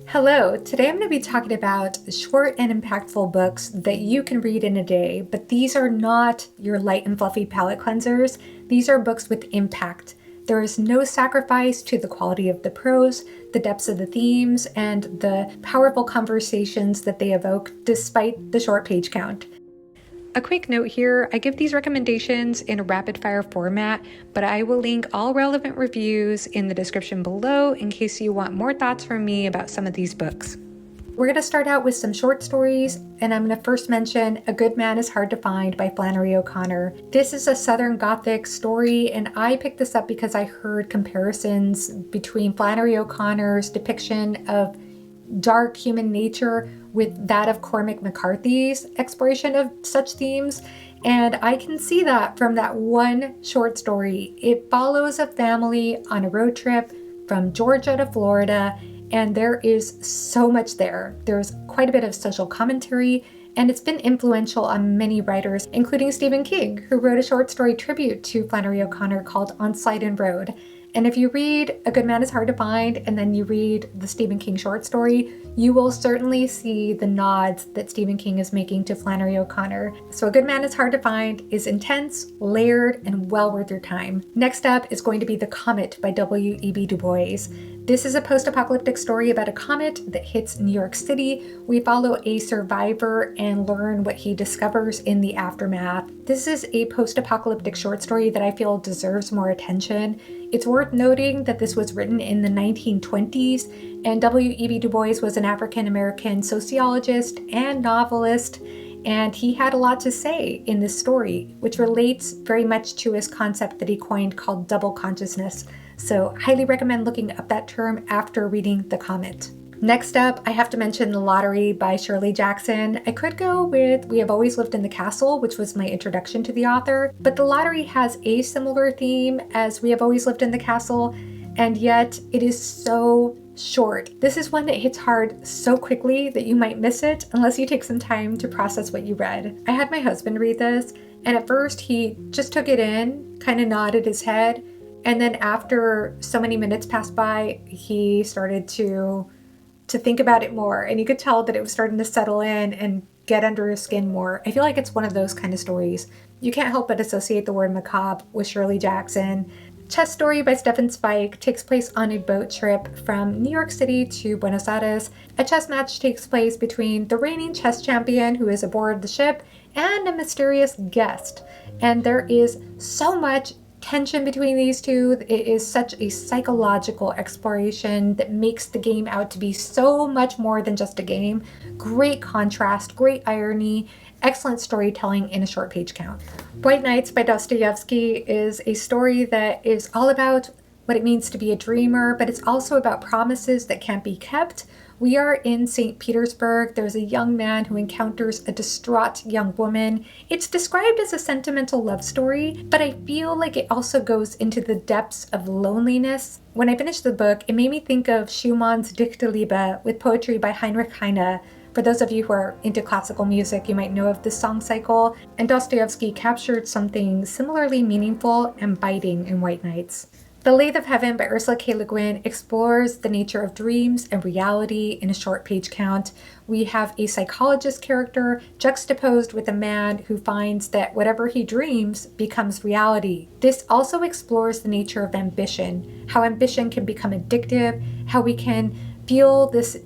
Hello, today I'm going to be talking about short and impactful books that you can read in a day, but these are not your light and fluffy palate cleansers. These are books with impact. There is no sacrifice to the quality of the prose, the depths of the themes, and the powerful conversations that they evoke despite the short page count. A quick note here, I give these recommendations in a rapid fire format, but I will link all relevant reviews in the description below in case you want more thoughts from me about some of these books. We're going to start out with some short stories, and I'm going to first mention A Good Man is Hard to Find by Flannery O'Connor. This is a Southern Gothic story, and I picked this up because I heard comparisons between Flannery O'Connor's depiction of dark human nature with that of Cormac McCarthy's exploration of such themes. And I can see that from that one short story. It follows a family on a road trip from Georgia to Florida, and there is so much there. There's quite a bit of social commentary, and it's been influential on many writers, including Stephen King, who wrote a short story tribute to Flannery O'Connor called On Slidin' Road. And if you read A Good Man is Hard to Find and then you read the Stephen King short story, you will certainly see the nods that Stephen King is making to Flannery O'Connor. So A Good Man is Hard to Find is intense, layered, and well worth your time. Next up is going to be The Comet by W.E.B. Du Bois. This is a post-apocalyptic story about a comet that hits New York City. We follow a survivor and learn what he discovers in the aftermath. This is a post-apocalyptic short story that I feel deserves more attention. It's worth noting that this was written in the 1920s, and W.E.B. Du Bois was an African-American sociologist and novelist, and he had a lot to say in this story, which relates very much to his concept that he coined called double consciousness. So highly recommend looking up that term after reading The Comet. Next up, I have to mention The Lottery by Shirley Jackson. I could go with We Have Always Lived in the Castle, which was my introduction to the author, but The Lottery has a similar theme as We Have Always Lived in the Castle, and yet it is so short. This is one that hits hard so quickly that you might miss it unless you take some time to process what you read. I had my husband read this, and at first he just took it in, kind of nodded his head, and then after so many minutes passed by, he started to think about it more, and you could tell that it was starting to settle in and get under his skin more. I feel like it's one of those kind of stories. You can't help but associate the word macabre with Shirley Jackson. Chess Story by Stefan Zweig takes place on a boat trip from New York City to Buenos Aires. A chess match takes place between the reigning chess champion who is aboard the ship and a mysterious guest. And there is so much tension between these two. It is such a psychological exploration that makes the game out to be so much more than just a game. Great contrast, great irony, excellent storytelling in a short page count. White Nights by Dostoevsky is a story that is all about what it means to be a dreamer, but it's also about promises that can't be kept. We are in St. Petersburg. There's a young man who encounters a distraught young woman. It's described as a sentimental love story, but I feel like it also goes into the depths of loneliness. When I finished the book, it made me think of Schumann's Dichterliebe with poetry by Heinrich Heine. For those of you who are into classical music, you might know of this song cycle, and Dostoevsky captured something similarly meaningful and biting in White Nights. The Lathe of Heaven by Ursula K. Le Guin explores the nature of dreams and reality in a short page count. We have a psychologist character juxtaposed with a man who finds that whatever he dreams becomes reality. This also explores the nature of ambition, how ambition can become addictive, how we can feel this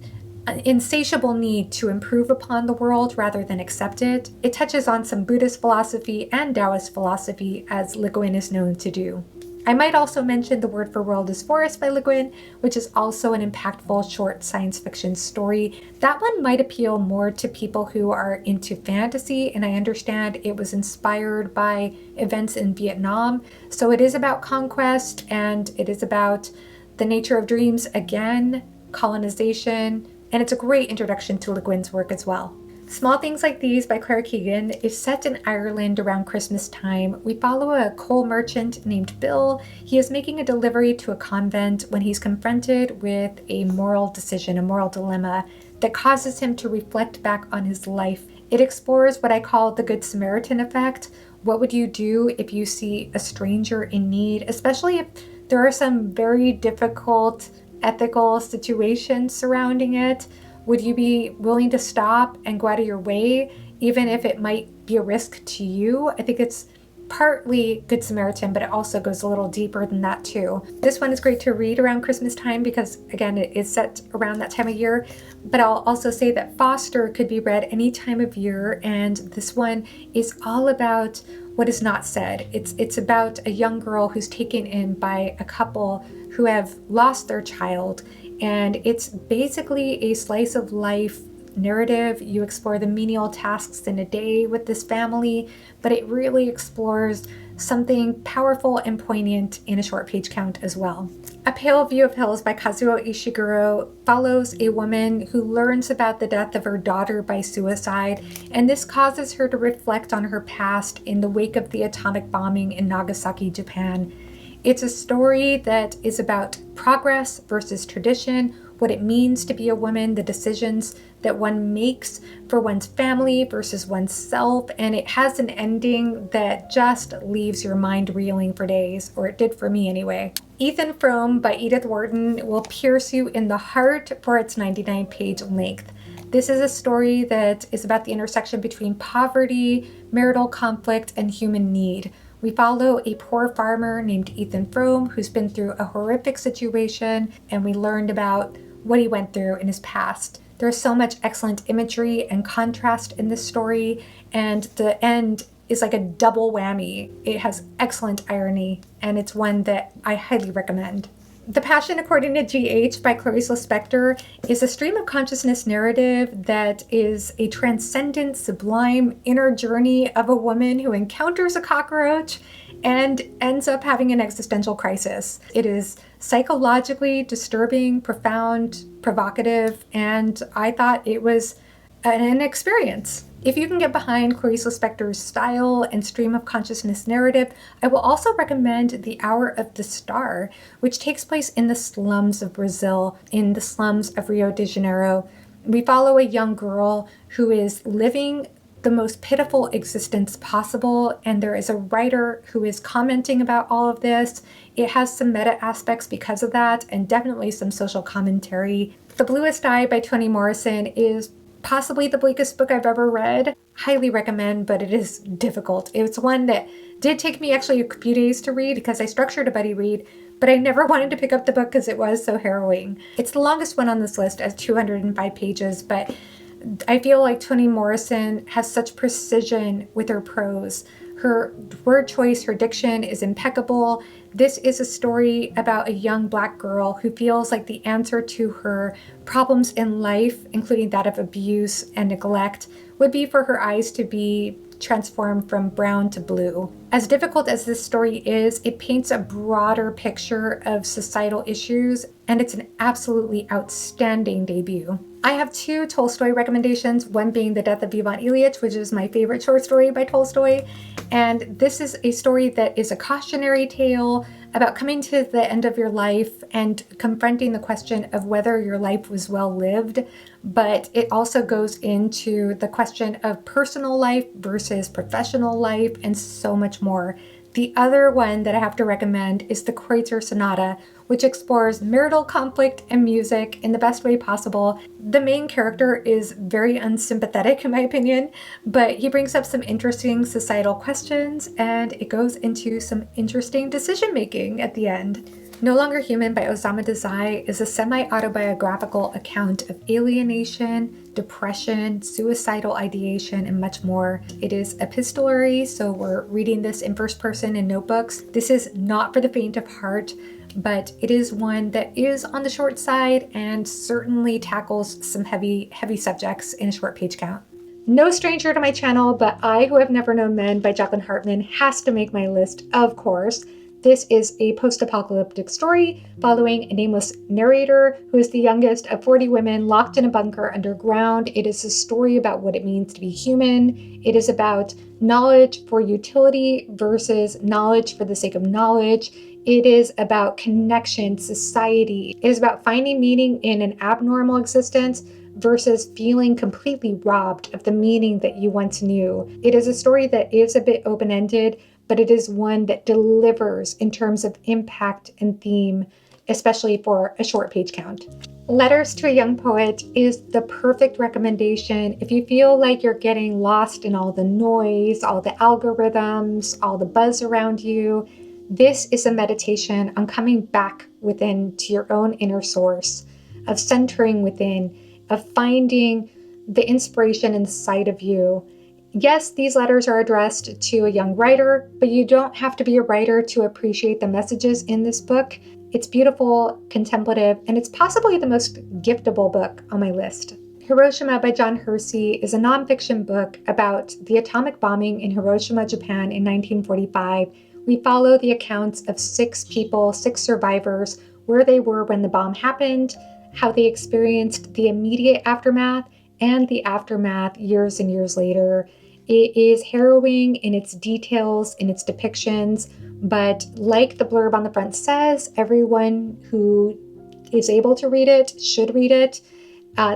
insatiable need to improve upon the world rather than accept it. It touches on some Buddhist philosophy and Taoist philosophy, as Le Guin is known to do. I might also mention The Word for World is Forest by Le Guin, which is also an impactful short science fiction story. That one might appeal more to people who are into fantasy, and I understand it was inspired by events in Vietnam. So it is about conquest, and it is about the nature of dreams again, colonization, and it's a great introduction to Le Guin's work as well. Small Things Like These by Claire Keegan is set in Ireland around Christmas time. We follow a coal merchant named Bill. He is making a delivery to a convent when he's confronted with a moral decision, a moral dilemma that causes him to reflect back on his life. It explores what I call the Good Samaritan effect. What would you do if you see a stranger in need, especially if there are some very difficult ethical situations surrounding it? Would you be willing to stop and go out of your way, even if it might be a risk to you? I think it's partly Good Samaritan, but it also goes a little deeper than that too. This one is great to read around Christmas time because, again, it is set around that time of year. But I'll also say that Foster could be read any time of year, and this one is all about what is not said. It's about a young girl who's taken in by a couple who have lost their child, and it's basically a slice of life narrative. You explore the menial tasks in a day with this family, but it really explores something powerful and poignant in a short page count as well. A Pale View of Hills by Kazuo Ishiguro follows a woman who learns about the death of her daughter by suicide, and this causes her to reflect on her past in the wake of the atomic bombing in Nagasaki, Japan. It's a story that is about progress versus tradition, what it means to be a woman, the decisions that one makes for one's family versus oneself, and it has an ending that just leaves your mind reeling for days, or it did for me anyway. Ethan Frome by Edith Wharton will pierce you in the heart for its 99-page length. This is a story that is about the intersection between poverty, marital conflict, and human need. We follow a poor farmer named Ethan Frome who's been through a horrific situation, and we learned about what he went through in his past. There's so much excellent imagery and contrast in this story, and the end is like a double whammy. It has excellent irony, and it's one that I highly recommend. The Passion According to G.H. by Clarice Lispector is a stream of consciousness narrative that is a transcendent, sublime inner journey of a woman who encounters a cockroach and ends up having an existential crisis. It is psychologically disturbing, profound, provocative, and I thought it was an experience. If you can get behind Clarice Lispector's style and stream of consciousness narrative, I will also recommend The Hour of the Star, which takes place in the slums of Brazil, in the slums of Rio de Janeiro. We follow a young girl who is living the most pitiful existence possible, and there is a writer who is commenting about all of this. It has some meta aspects because of that, and definitely some social commentary. The Bluest Eye by Toni Morrison is possibly the bleakest book I've ever read. Highly recommend, but it is difficult. It's one that did take me actually a few days to read because I structured a buddy read, but I never wanted to pick up the book because it was so harrowing. It's the longest one on this list at 205 pages, but I feel like Toni Morrison has such precision with her prose. Her word choice, her diction is impeccable. This is a story about a young Black girl who feels like the answer to her problems in life, including that of abuse and neglect, would be for her eyes to be transformed from brown to blue. As difficult as this story is, it paints a broader picture of societal issues, and it's an absolutely outstanding debut. I have two Tolstoy recommendations, one being The Death of Ivan Ilyich, which is my favorite short story by Tolstoy. And this is a story that is a cautionary tale about coming to the end of your life and confronting the question of whether your life was well lived. But it also goes into the question of personal life versus professional life and so much more. The other one that I have to recommend is the Kreutzer Sonata, which explores marital conflict and music in the best way possible. The main character is very unsympathetic, in my opinion, but he brings up some interesting societal questions, and it goes into some interesting decision making at the end. No Longer Human by Osamu Dazai is a semi-autobiographical account of alienation, depression, suicidal ideation, and much more. It is epistolary, so we're reading this in first person in notebooks. This is not for the faint of heart, but it is one that is on the short side and certainly tackles some heavy subjects in a short page count. No stranger to my channel, but I Who Have Never Known Men by Jacqueline Hartman has to make my list, of course. This is a post-apocalyptic story following a nameless narrator who is the youngest of 40 women locked in a bunker underground. It is a story about what it means to be human. It is about knowledge for utility versus knowledge for the sake of knowledge. It is about connection, society. It is about finding meaning in an abnormal existence versus feeling completely robbed of the meaning that you once knew. It is a story that is a bit open-ended, but it is one that delivers in terms of impact and theme. especially for a short page count. Letters to a Young Poet is the perfect recommendation if you feel like you're getting lost in all the noise, all the algorithms, all the buzz around you. This is a meditation on coming back within to your own inner source, of centering within, of finding the inspiration inside of you. Yes, these letters are addressed to a young writer, but you don't have to be a writer to appreciate the messages in this book. It's beautiful, contemplative, and it's possibly the most giftable book on my list. Hiroshima by John Hersey is a nonfiction book about the atomic bombing in Hiroshima, Japan in 1945. We follow the accounts of 6 people, 6 survivors, where they were when the bomb happened, how they experienced the immediate aftermath, and the aftermath years and years later. It is harrowing in its details, in its depictions, but like the blurb on the front says, everyone who is able to read it should read it.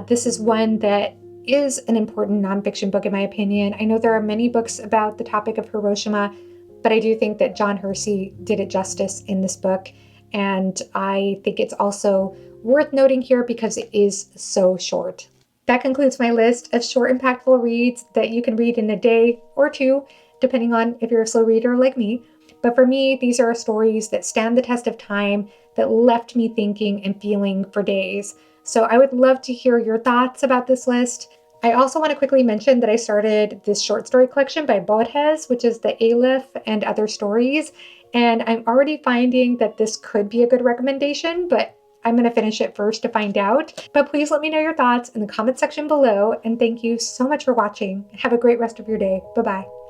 This is one that is an important nonfiction book, in my opinion. I know there are many books about the topic of Hiroshima, but I do think that John Hersey did it justice in this book. And I think it's also worth noting here because it is so short. That concludes my list of short, impactful reads that you can read in a day or 2, depending on if you're a slow reader like me. But for me, these are stories that stand the test of time, that left me thinking and feeling for days. So I would love to hear your thoughts about this list. I also want to quickly mention that I started this short story collection by Borges, which is the Aleph and Other Stories. And I'm already finding that this could be a good recommendation, but I'm going to finish it first to find out. But please let me know your thoughts in the comment section below. And thank you so much for watching. Have a great rest of your day. Bye-bye.